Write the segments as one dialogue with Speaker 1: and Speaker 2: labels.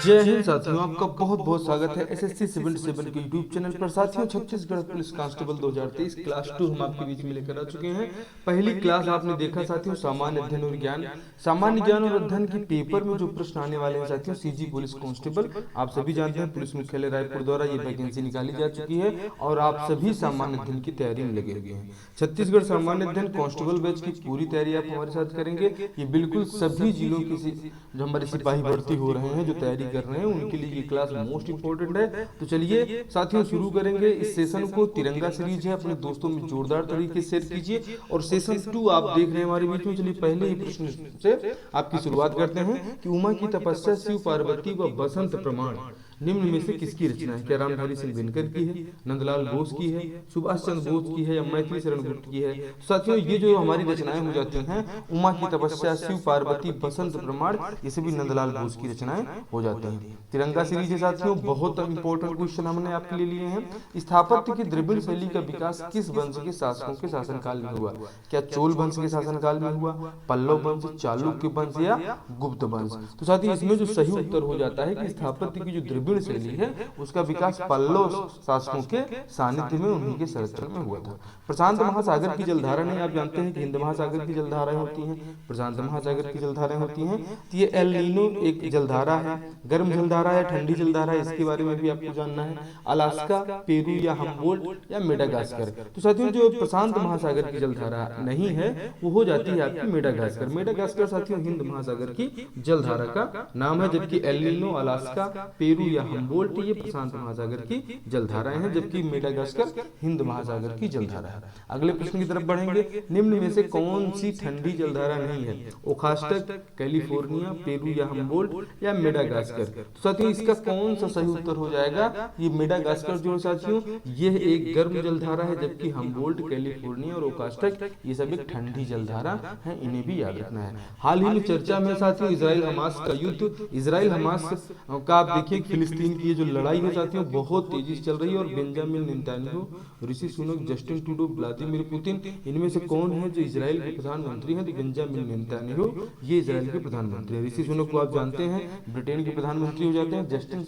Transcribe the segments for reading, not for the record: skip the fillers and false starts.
Speaker 1: जय हिंद साथियों, आपका बहुत बहुत स्वागत है एसएससी 77 के यूट्यूब चैनल पर। साथियों, छत्तीसगढ़ पुलिस कांस्टेबल 2023 क्लास 2 हम आपके बीच में लेकर आ चुके हैं। पहली क्लास आपने देखा साथियों, सामान्य अध्ययन और ज्ञान। सामान्य ज्ञान और अध्ययन के पेपर में जो प्रश्न आने वाले हैं साथियों, सीजी पुलिस कांस्टेबल, आप सभी जानते हैं पुलिस मुख्यालय रायपुर द्वारा ये वैकेंसी निकाली जा चुकी है और आप सभी सामान्य अध्ययन की तैयारी में लगे हुए हैं। छत्तीसगढ़ सामान्य अध्ययन कांस्टेबल बैच की पूरी तैयारी आप हमारे साथ करेंगे। ये बिल्कुल सभी जिलों की जो हमारे सिपाही भर्ती हो रहे हैं, जो तैयारी कर रहे हैं, उनके लिए ये क्लास मोस्ट इंपोर्टेंट है। तो चलिए साथियों शुरू करेंगे इस सेशन को। तिरंगा सीरीज है, अपने दोस्तों में जोरदार तरीके से शेयर कीजिए। और सेशन 2 आप देख रहे हैं हमारे बीच में। चलिए पहले ही प्रश्न से आपकी शुरुआत करते हैं कि उमा की तपस्या, शिव पार्वती व बसंत प्रमाण निम्न में से किसकी रचना है? क्या रामधारी सिंह दिनकर की है, नंदलाल बोस की है, सुभाष चंद्र बोस की है या मैथिली शरण गुप्त की है? साथियों, ये जो हमारी रचनाएं हो जाती हैं, उमा की तपस्या, शिव पार्वती, बसंत प्रमाण, ये सभी नंदलाल बोस की रचनाएं हो जाती हैं। तिरंगा सीरीज है साथियों, बहुत इंपॉर्टेंट क्वेश्चन हमने आपके लिए लिए हैं। स्थापत्य की द्रविड़ शैली का विकास किस वंश के शासकों के शासनकाल में हुआ? क्या चोल वंश के शासनकाल में हुआ, पल्लव वंश, चालुक्य वंश या गुप्त वंश? तो साथियों, इसमें जो सही उत्तर हो जाता है कि स्थापत्य की जो द्रविड़ शैली है उसका विकास पल्लव शासकों के सानिध्य में, उन्हीं के संरक्षण में हुआ था। प्रशांत महासागर की जलधारा नहीं, आप जानते हैं कि हिंद महासागर की जलधाराएं होती हैं, प्रशांत महासागर की जलधाराएं होती हैं। तो ये एल नीनो एक जलधारा है, गर्म जलधारा है, ठंडी जलधारा है, इसके बारे में भी आपको जानना है। अलास्का, पेरू या हम्बोल्ट या मेडागास्कर? तो साथियों, जो प्रशांत महासागर की जलधारा नहीं है वो हो जाती है आपकी मेडागास्कर। मेडागास्कर साथियों हिंद महासागर की जलधारा का नाम है, जबकि एल नीनो, अलास्का, पेरू या हम्बोल्ट ये प्रशांत महासागर की जलधाराएं हैं, जबकि मेडागास्कर हिंद महासागर की जलधारा है। अगले प्रश्न की तरफ बढ़ेंगे। निम्न में से कौन सी ठंडी जलधारा नहीं है? ओखास्टक, कैलिफोर्निया, पेरू या हम्बोल्ट या मेडागास्कर? तो साथियों, इसका कौन सा सही उत्तर हो जाएगा? ये मेडागास्कर जो साथियों ये एक गर्म जलधारा है, जबकि हम्बोल्ट, कैलिफोर्निया और ओकास्टक ये सब एक ठंडी जलधारा है, इन्हें भी याद रखना है। हाल ही में चर्चा में साथियों इजराइल हमास का युद्ध, इजराइल हमास का आप देखिए फिलिस्तीन की ये जो लड़ाई है साथियों बहुत तेजी से चल रही है और Benjamin Netanyahu, Rishi Sunak, Justin Trudeau, Vladimir Putin, इनमें से कौन है जो इजराइल के प्रधानमंत्री हैं? तो बेंजामिन नेतन्याहू ये इजराइल के प्रधानमंत्री हैं। ऋषि सुनक को आप जानते हैं ब्रिटेन के प्रधानमंत्री हो जाते हैं, जस्टिन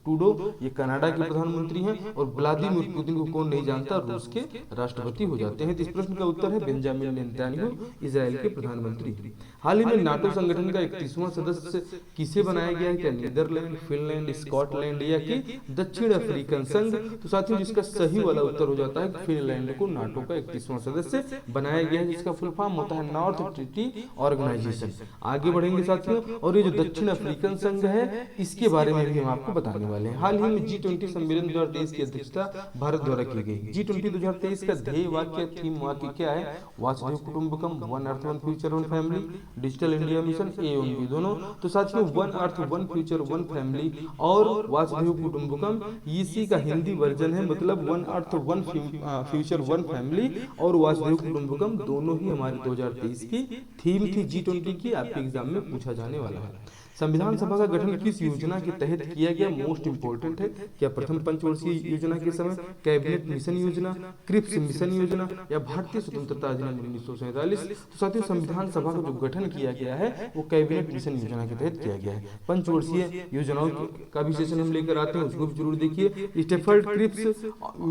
Speaker 1: ट्रूडो ये कनाडा के प्रधानमंत्री हैं और व्लादिमीर पुतिन को कौन नहीं जानता, रूस के राष्ट्रपति हो जाते हैं। तो इस प्रश्न का उत्तर है बेंजामिन नेतन्याहू इजराइल के प्रधानमंत्री। हाल ही में नाटो संगठन का 31वां सदस्य किसे बनाया गया है? क्या नीदरलैंड, फिनलैंड, स्कॉटलैंड या कि दक्षिण अफ्रीकन संघ? तो साथियों, जिसका सही वाला उत्तर हो जाता है फिनलैंड को नाटो का 31वां सदस्य बनाया गया है, जिसका फुल फॉर्म होता है नॉर्थ ट्रीटी ऑर्गेनाइजेशन। आगे बढ़ेंगे साथियों, और ये जो दक्षिण अफ्रीकन संघ है इसके बारे में भी हम आपको बताने वाले हैं। हाल ही में G20 सम्मेलन 2023 की अध्यक्षता भारत द्वारा की गई। G20 2023 का ध्येय वाक्य, थीम वाक्य क्या है? वासुदेव कुटुंबकम, one earth one future one family, digital India mission, A और बी दोनों। तो साथियों, one earth one future one family और वासुदेव कुटुंबकम इसी का हिंदी वर्जन है, मतलब one earth one future one family और वासुदेव कुटुंबकम दोनों ही हमारे 2023 की थीम थी G20 की, आपके एग्जाम में पूछा जाने वाला है। संविधान सभा का गठन किस योजना के तहत किया गया? मोस्ट इंपोर्टेंट है। क्या प्रथम पंचवर्षीय योजना के समय, कैबिनेट मिशन योजना, क्रिप्स मिशन योजना या भारतीय स्वतंत्रता अधिनियम 1947? तो साथियों, संविधान सभा का जो गठन किया गया है वो कैबिनेट मिशन योजना के तहत किया गया है। पंचवर्षीय योजनाओं का भी सेशन हम लेकर आते हैं, उसको भी जरूर देखिए। स्टेफर्ड क्रिप्स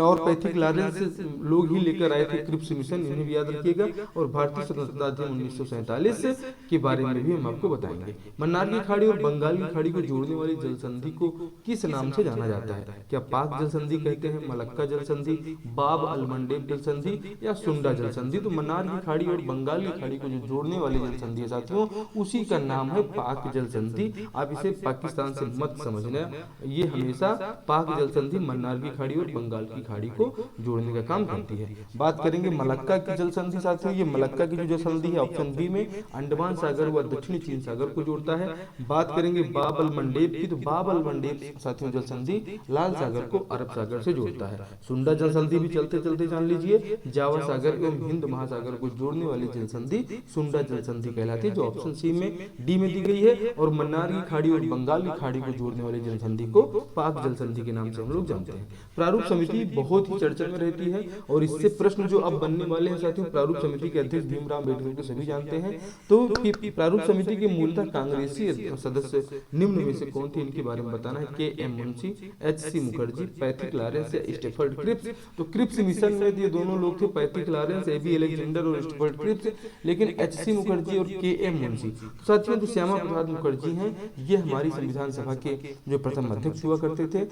Speaker 1: और पैथिक लॉरेंस लोग ही लेकर आए थे क्रिप्स मिशन, इन्हें भी याद रखिएगा। और भारतीय स्वतंत्रता अधिनियम 1947 के बारे में भी हम आपको बताएंगे। मन्नार की खाड़ी और बंगाल की खाड़ी को जोड़ने वाली जल संधि को किस नाम से जाना जाता है? क्या पाक जल संधि कहते हैं, मलक्का जल संधि, बाब अलमंडेब जल संधि या सुंडा जल संधि? तो मन्नार की खाड़ी और बंगाल की खाड़ी को जो जोड़ने वाली जल संधि है साथियों, उसी का नाम है पाक जल संधि। आप इसे पाकिस्तान से मत समझना, ये हमेशा पाक जल संधि मन्नार की खाड़ी और बंगाल की खाड़ी को जोड़ने का काम करती है। बात करेंगे मलक्का की जल संधि साथियों, ये मलक्का की जो जल संधि है ऑप्शन बी में अंडमान सागर व दक्षिणी चीन सागर को जोड़ता है। बात करेंगे बाब अल मंडेब की, तो बाब अल मंडेब साथियों जल संधि लाल सागर को अरब सागर से जोड़ता है। सुंडा जल संधि भी चलते चलते जान लीजिए, जावा सागर एवं हिंद महासागर को जोड़ने वाली जल संधि सुंडा जल संधि कहलाती है, जो ऑप्शन सी में डी में दी गई है। और मन्नार की खाड़ी और बंगाल की खाड़ी को जोड़ने वाली जल संधि को पाक जल संधि के नाम से हम लोग जानते हैं। प्रारूप समिति बहुत ही चर्चा में रहती है और इससे प्रश्न जो अब बनने वाले हैं साथियों, प्रारूप समिति के अध्यक्ष भीमराव अम्बेडकर को सभी जानते हैं। तो प्रारूप समिति के मूलतः कांग्रेसी सदस्य निम्न में से कौन थे, इनके बारे में बताना है। K M Munshi, H C Mukherjee, Pethick Lawrence या स्टेफर्ड क्रिप्स। तो क्रिप्स मिशन में ये दोनों लोग थे, पैथिक लॉरेंस, एबी अलेक्जेंडर और स्टेफर्ड क्रिप्स, लेकिन एच सी मुखर्जी और के एम मुंशी। साथियों जो श्यामा प्रसाद मुखर्जी हैं ये हमारी संविधान सभा के जो प्रथम अध्यक्ष हुआ करते थे।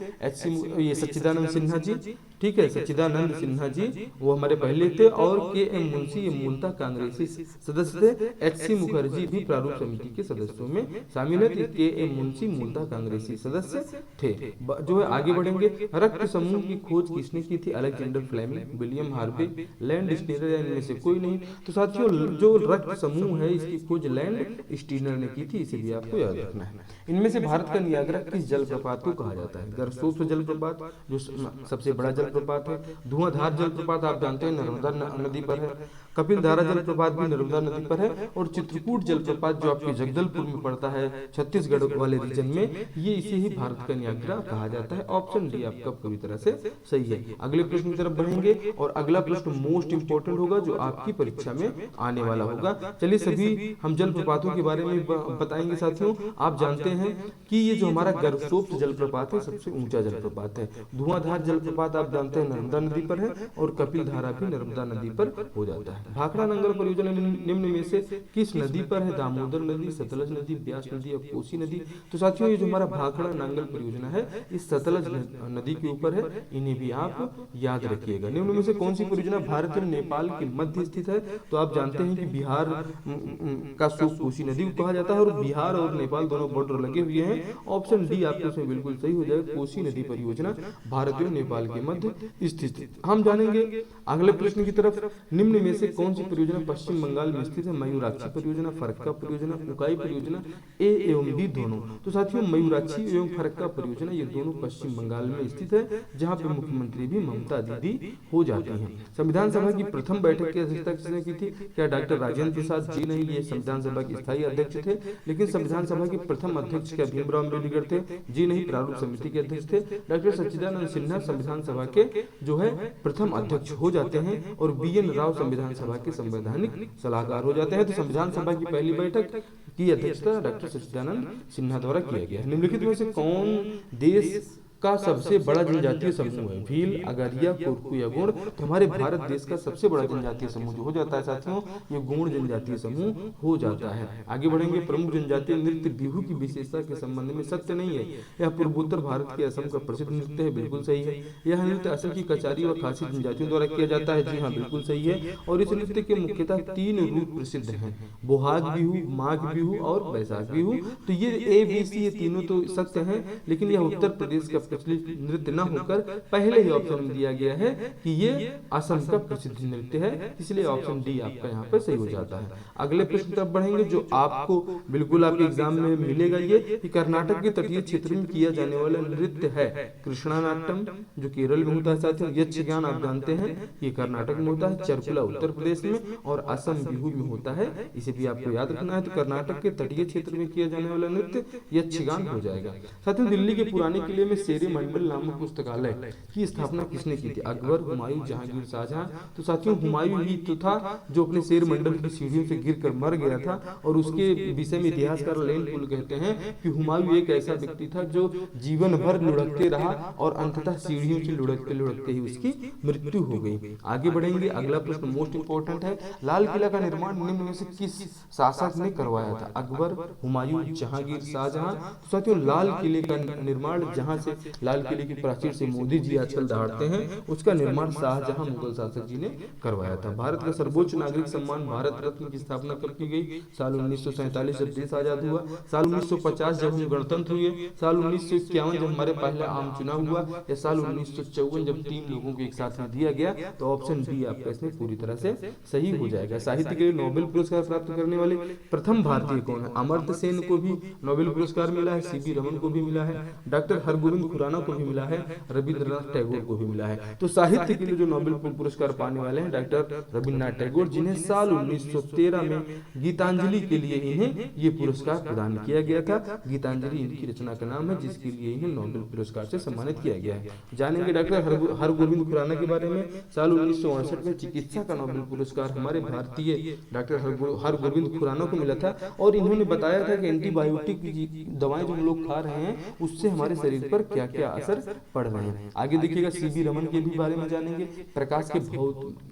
Speaker 1: ये सच्चिदानंद सिन्हा जी, ठीक है, सच्चिदानंद सिन्हा जी वो हमारे पहले थे, और के एम मुंशी ये मूलतः कांग्रेसी सदस्य थे। एच सी मुखर्जी भी प्रारूप समिति के सदस्यों में शामिल है। के एम मुंशी मूलतः कांग्रेसी सदस्य थे। जो है आगे बढ़ेंगे। रक्त समूह की खोज किसने की थी? Alexander Fleming, William Harvey, Landsteiner या इनमें से कोई नहीं। तो साथियों जो रक्त समूह है इसकी खोज लैंड स्टीनर ने की थी, इसे भी आपको याद रखना है। इनमें से भारत का नियाग्रा किस जलप्रपात को कहा जाता है? गरसोत जलप्रपात जो सबसे बड़ा जलप्रपात है। धुआंधार जलप्रपात आप जानते हैं नर्मदा नदी पर है। कपिलधारा जलप्रपात भी नर्मदा नदी पर है। और चित्रकूट जलप्रपात जो आपके जगदलपुर में पड़ता है छत्तीसगढ़ वाले रीजन में, ये इसे ही भारत का नियाग्रा कहा जाता है। ऑप्शन डी आपका पूरी तरह से सही है। अगले प्रश्न की तरफ बढ़ेंगे और अगला प्रश्न मोस्ट इंपोर्टेंट होगा जो आपकी परीक्षा में आने वाला होगा। चलिए सभी हम जलप्रपातों के बारे में बताएंगे। साथियों आप जानते हैं कि ये जो हमारा गरसोत जलप्रपात है सबसे ऊंचा जलप्रपात है। धुआंधार जलप्रपात आप जानते हैं नर्मदा नदी पर है, और कपिलधारा भी नर्मदा नदी पर हो जाता है। भाखड़ा नंगल परियोजना निम्न में से किस नदी पर है? दामोदर नदी, सतलज नदी, ब्यास नदी और कोसी नदी। तो साथियों ये जो हमारा भाखड़ा नांगल परियोजना है इस सतलज नदी के ऊपर है, इन्हें भी आप याद रखिएगा। निम्न में से कौन सी परियोजना भारत और नेपाल के मध्य स्थित है? तो आप जानते हैं कि बिहार का सूख कोसी नदी को कहा जाता है, और बिहार और नेपाल दोनों बॉर्डर लगे हुए हैं। ऑप्शन डी आपके उसमें बिल्कुल सही हो जाएगा। कोसी नदी परियोजना भारत और नेपाल के मध्य स्थित। हम जानेंगे अगले प्रश्न की तरफ। निम्न में से कौन सी परियोजना पश्चिम बंगाल में स्थित है? मयूराक्षी परियोजना, फरक्का परियोजना, उकाई परियोजना, ए एवं बी दोनों। तो साथियों मयूराक्षी एवं फरक्का परियोजना ये दोनों पश्चिम बंगाल में स्थित है, जहां पे मुख्यमंत्री भी ममता दीदी हो जाती हैं। संविधान सभा की प्रथम बैठक की अध्यक्षता किसने की थी? क्या डॉक्टर राजेंद्र प्रसाद? जी नहीं, ये संविधान सभा के स्थायी अध्यक्ष थे। लेकिन संविधान सभा के प्रथम अध्यक्ष क्या भीमराव अम्बेडकर थे? जी नहीं, प्रारूप समिति के अध्यक्ष थे। डॉक्टर सच्चिदानंद सिन्हा संविधान सभा के जो है प्रथम अध्यक्ष हो जाते हैं, और बी एन राव संविधान सभा के संवैधानिक सलाहकार हो जाते हैं। तो संविधान सभा की पहली बैठक की अध्यक्षता डॉक्टर सच्चिदानंद सिन्हा द्वारा किया गया है। निम्नलिखित में से कौन देश का सबसे बड़ा जनजातीय समूह है? भील, अगरिया, कोरकू या गोंड। तो हमारे भारत देश का सबसे बड़ा जनजातीय समूह जो हो जाता है साथियों ये गोंड जनजातीय समूह हो जाता है। आगे बढ़ेंगे। प्रमुख जनजातीय नृत्य बिहू की विशेषता के संबंध में सत्य नहीं है। यह पूर्वोत्तर भारत के असम का प्रसिद्ध नृत्य है, बिल्कुल सही है। यह नृत्य असम की कचारी व खासी जनजातियों द्वारा किया जाता है, जी हाँ बिल्कुल सही है। और इस नृत्य के मुख्यतः 3 रूप प्रसिद्ध हैं, बोहाग बिहू, माघ बिहू और बैसाख बिहू। तो ये ABC ये तीनों तो सत्य हैं, लेकिन यह उत्तर प्रदेश का प्रचलित नृत्य न होकर पहले ही ऑप्शन में दिया गया है कि ये असम का प्रसिद्ध नृत्य है, इसलिए ऑप्शन डी आपका यहाँ पर सही हो जाता है। अगले प्रश्न तरफ बढ़ेंगे जो आपको बिल्कुल आपके एग्जाम में मिलेगा, ये कि कर्नाटक के तटीय क्षेत्र में किया जाने वाला नृत्य है कृष्णा नाट्यम जो केरल में होता है। साथियों यक्षगान आप जानते हैं ये कर्नाटक में होता है, चरकुला उत्तर प्रदेश में और असम बिहू में होता है, इसे भी आपको याद रखना है। तो कर्नाटक के तटीय क्षेत्र में किया जाने वाला नृत्य यक्षगान हो जाएगा। साथियों दिल्ली के पुराने किले में शेर मंडल नामक पुस्तकालय की स्थापना किसने की थी? अकबर, हुमायूं, जहांगीर, शाहजहां। तो साथियों हुमायूं ही तो था जो अपने शेर मंडल की सीढ़ियों से गिरकर मर गया था, और उसके विषय में इतिहासकार लेन पुल कहते हैं कि हुमायूं एक ऐसा व्यक्ति था जो जीवन भर लुढ़कते रहा और अंततः सीढ़ियों से लुढ़कते लुढ़कते ही उसकी मृत्यु हो गई। आगे बढ़ेंगे। अगला प्रश्न मोस्ट इंपोर्टेंट है। लाल किला का निर्माण निम्न में से किस शासक ने करवाया था? अकबर, हुमायूं, जहांगीर, शाहजहां। तो साथियों लाल किले का निर्माण जहां से लाल किले की प्राचीर से मोदी जी आजकल दहाड़ते हैं उसका निर्माण शाहजहां मुगल शासक जी ने करवाया था। भारत का सर्वोच्च नागरिक सम्मान भारत रत्न की स्थापना कब की गई? साल 1947 जब देश आजाद हुआ, साल 1950 जब हम गणतंत्र हुए, साल 1951 जब हमारे पहला आम चुनाव हुआ, या साल 1954 जब 3 लोगों को एक साथ में दिया गया। तो ऑप्शन डी आपका इसमें पूरी तरह से सही हो जाएगा। साहित्य के लिए नोबेल पुरस्कार प्राप्त करने वाले प्रथम भारतीय कौन है? अमर्त्य सेन को भी नोबेल पुरस्कार मिला है, CB रमन को भी मिला है, डॉक्टर हरगोविंद खुराना को भी मिला है, रविंद्रनाथ टैगोर को भी मिला है। तो साहित्य के लिए जो नोबेल पुरस्कार पाने वाले हैं डॉक्टर रविंद्रनाथ टैगोर, जिन्हें साल 1913 में गीतांजलि के लिए इन्हें ये पुरस्कार प्रदान किया गया था। गीतांजलि इनकी रचना का नाम है, जिसके लिए इन्हें नोबेल पुरस्कार से सम्मानित किया गया है। जानेंगे डॉक्टर हरगोविंद खुराना के बारे में। साल 1968 में चिकित्सा का नोबेल पुरस्कार हमारे भारतीय डॉक्टर हरगोविंद खुराना को मिला था, और इन्होंने बताया था कि एंटीबायोटिक दवाएं जो हम लोग खा रहे हैं उससे हमारे शरीर पर क्या क्या असर पड़ रहे हैं। आगे देखिएगा सीवी रमन के भी बारे में जानेंगे। प्रकाश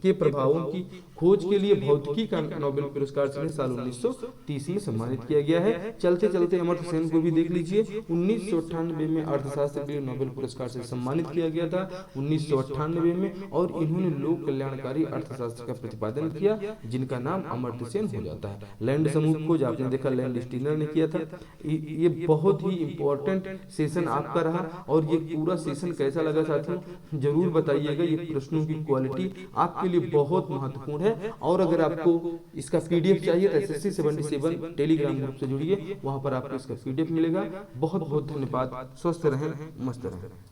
Speaker 1: के प्रभावों की खोज के लिए भौतिकी का नोबेल पुरस्कार से साल 1930 में सम्मानित किया गया है। चलते चलते अमर्त्य सेन को भी देख लीजिए। 1998 में अर्थशास्त्र के लिए नोबेल पुरस्कार से सम्मानित किया गया था, 1998 में, और इन्होंने लोक कल्याणकारी अर्थशास्त्र का प्रतिपादन किया, जिनका नाम अमर्त्य सेन हो जाता है। लैंड समूह खोज आपने देखा लैंड स्टीनर ने किया था। ये बहुत ही इंपॉर्टेंट सेशन आपका रहा, और ये पूरा सेशन कैसा लगा साथियों जरूर बताइएगा। ये प्रश्नों की क्वालिटी आपके लिए बहुत महत्वपूर्ण है। और अगर आपको इसका पीडीएफ चाहिए तो SSC 77 टेलीग्राम ग्रुप से जुड़िए, वहां पर आपको इसका पीडीएफ मिलेगा। बहुत बहुत धन्यवाद। स्वस्थ रहें, मस्त रहें।